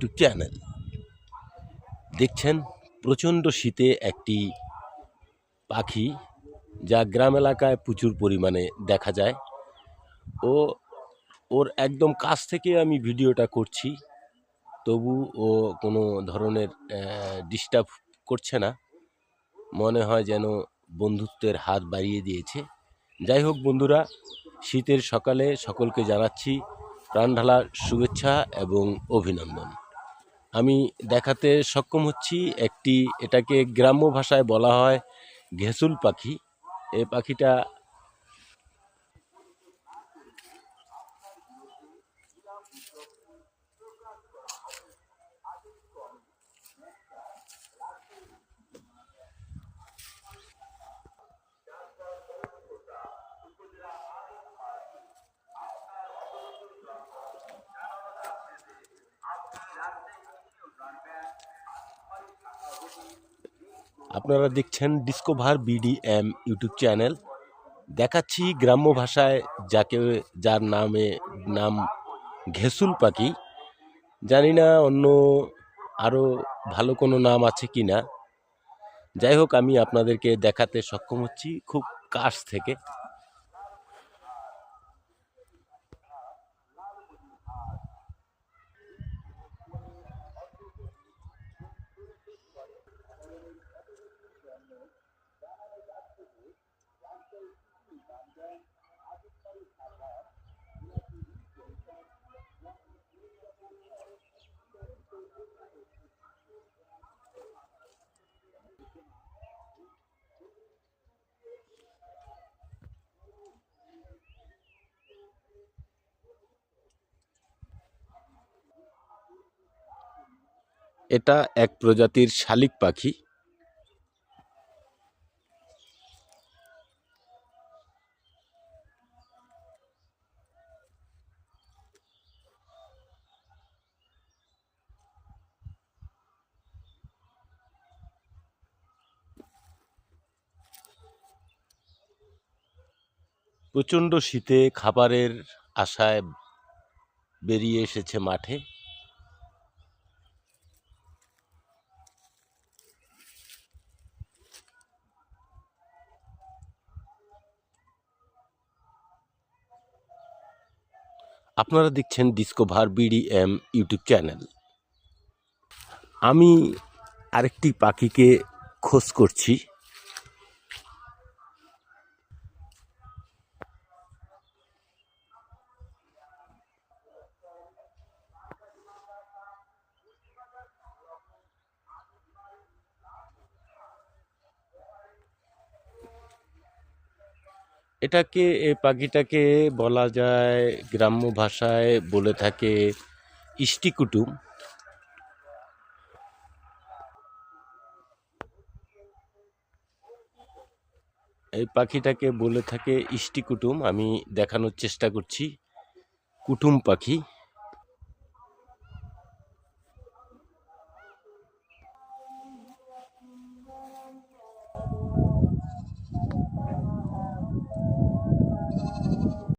YouTube channel. দেখছেন প্রচণ্ড শীতে একটি পাখি যা গ্রাম এলাকায় প্রচুর পরিমাণে দেখা যায়। ওর একদম কাছ থেকে আমি ভিডিওটা করছি, তবু ও কোনো ধরনের ডিস্টার্ব করছে না। মনে হয় যেন বন্ধুত্বের হাত বাড়িয়ে দিয়েছে। যাই হোক বন্ধুরা, শীতের সকালে সকলকে জানাচ্ছি প্রাণঢালা শুভেচ্ছা এবং অভিনন্দন। আমি দেখাতে সক্ষম হচ্ছি এটাকে গ্রাম্য ভাষায় বলা হয় ঘেঁসুল পাখি। এই পাখিটা আপনারা দেখছেন ডিসকভার বিডিএম ইউটিউব চ্যানেল। দেখাচ্ছি গ্রাম্য ভাষায় যার নাম ঘেঁসুল পাখি। জানি না অন্য আরও ভালো কোনো নাম আছে কি না। যাই হোক, আমি আপনাদেরকে দেখাতে সক্ষম হচ্ছি খুব কাছ থেকে। এটা এক প্রজাতির শালিক পাখি। প্রচণ্ড শীতে খাবারের আশায় বেরিয়ে এসেছে মাঠে। আপনারা দেখছেন ডিসকভার বিডিএম ইউটিউব চ্যানেল। আমি আরেকটি পাখিকে খোঁজ করছি। এই পাখিটাকে বলা যায়, গ্রাম্য ভাষায় বলে থাকে ইষ্টি কুটুম। এই পাখিটাকে বলে থাকে ইষ্টি কুটুম। আমি দেখানোর চেষ্টা করছি কুটুম পাখি।